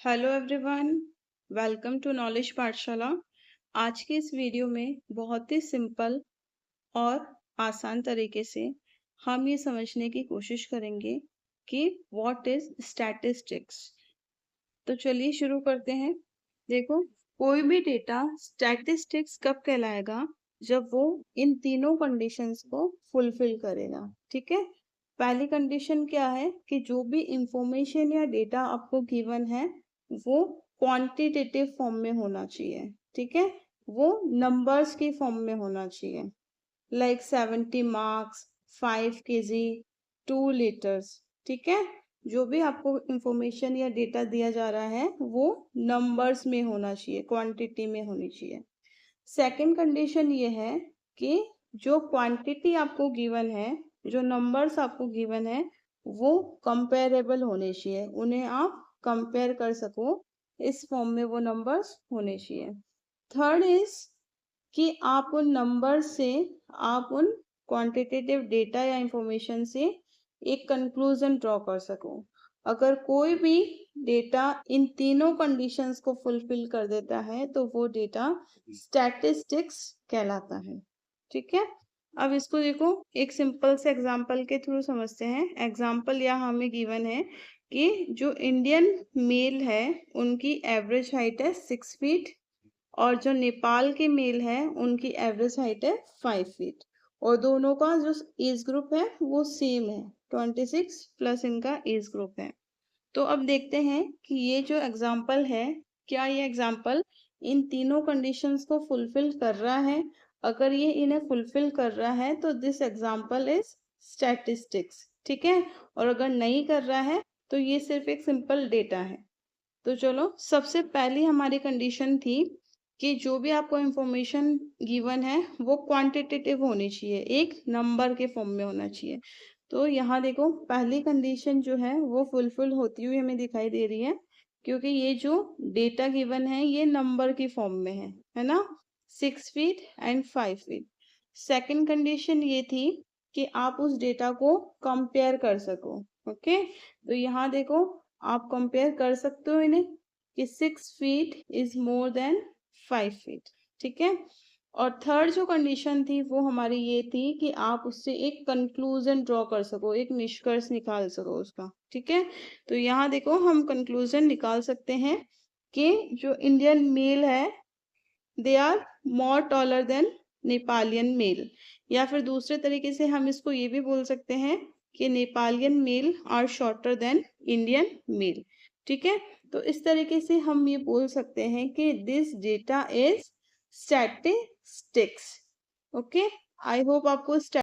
Hello everyone, welcome to knowledge Pathshala. आज के इस वीडियो में बहुत ही सिंपल और आसान तरीके से हम ये समझने की कोशिश करेंगे कि व्हाट इज स्टैटिस्टिक्स। तो चलिए शुरू करते हैं। देखो, कोई भी डेटा स्टैटिस्टिक्स कब कहलाएगा? जब वो इन तीनों कंडीशंस को फुलफिल करेगा। ठीक है, पहली कंडीशन क्या है कि जो भी इंफॉर्मेशन या डेटा आपको गिवन है वो क्वांटिटेटिव फॉर्म में होना चाहिए। ठीक है, वो नंबर्स की फॉर्म में होना चाहिए, लाइक 70 मार्क्स, 5 kg, 2 liters। ठीक है, जो भी आपको इंफॉर्मेशन या डेटा दिया जा रहा है वो नंबर्स में होना चाहिए, क्वांटिटी में होनी चाहिए। सेकंड कंडीशन ये है कि जो क्वांटिटी आपको गिवन है, जो नंबर्स आपको गिवन है, वो कंपेरेबल होने चाहिए, उन्हें आप कंपेयर कर सको, इस फॉर्म में वो नंबर्स होने चाहिए। थर्ड इज कि आप उन नंबर से, आप उन क्वांटिटेटिव डेटा या इंफॉर्मेशन से एक कंक्लूजन ड्रॉ कर सको। अगर कोई भी डेटा इन तीनों कंडीशंस को फुलफिल कर देता है तो वो डेटा स्टैटिस्टिक्स कहलाता है। ठीक है, अब इसको देखो, एक सिंपल से एग्जांपल के थ्रू समझते हैं। एग्जांपल यहाँ हमें गिवन है कि जो इंडियन मेल है उनकी एवरेज हाइट है 6 फीट, और जो नेपाल के मेल है उनकी एवरेज हाइट है 5 फीट, और दोनों का जो एज ग्रुप है वो सेम है, 26 प्लस इनका एज ग्रुप है। तो अब देखते हैं कि ये जो एग्जाम्पल है, क्या ये एग्जाम्पल इन तीनों कंडीशंस को फुलफिल कर रहा है? अगर ये इन्हें फुलफिल कर रहा है तो दिस एग्जाम्पल इज स्टैटिस्टिक्स। ठीक है, और अगर नहीं कर रहा है तो ये सिर्फ एक सिंपल डेटा है। तो चलो, सबसे पहली हमारी कंडीशन थी कि जो भी आपको इंफॉर्मेशन गिवन है वो क्वांटिटेटिव होनी चाहिए, एक नंबर के फॉर्म में होना चाहिए। तो यहाँ देखो, पहली कंडीशन जो है वो फुलफिल होती हुई हमें दिखाई दे रही है, क्योंकि ये जो डेटा गिवन है ये नंबर की फॉर्म में है ना, 6 feet and 5 feet. Second condition ये थी कि आप उस डेटा को कंपेयर कर सको। ओके, तो यहाँ देखो, आप कंपेयर कर सकते हो इन्हें कि 6 feet is more than 5 feet. ठीक है, और थर्ड जो कंडीशन थी वो हमारी ये थी कि आप उससे एक कंक्लूजन ड्रॉ कर सको, एक निष्कर्ष निकाल सको उसका। ठीक है, तो यहाँ देखो, हम कंक्लूजन निकाल सकते हैं कि जो इंडियन मेल है they are more taller than Nepalian male, या फिर दूसरे तरीके से हम इसको ये भी बोल सकते हैं कि Nepalian male are shorter than Indian male. ठीक है, तो इस तरीके से हम ये बोल सकते हैं कि this data is statistics. Okay, I hope आपको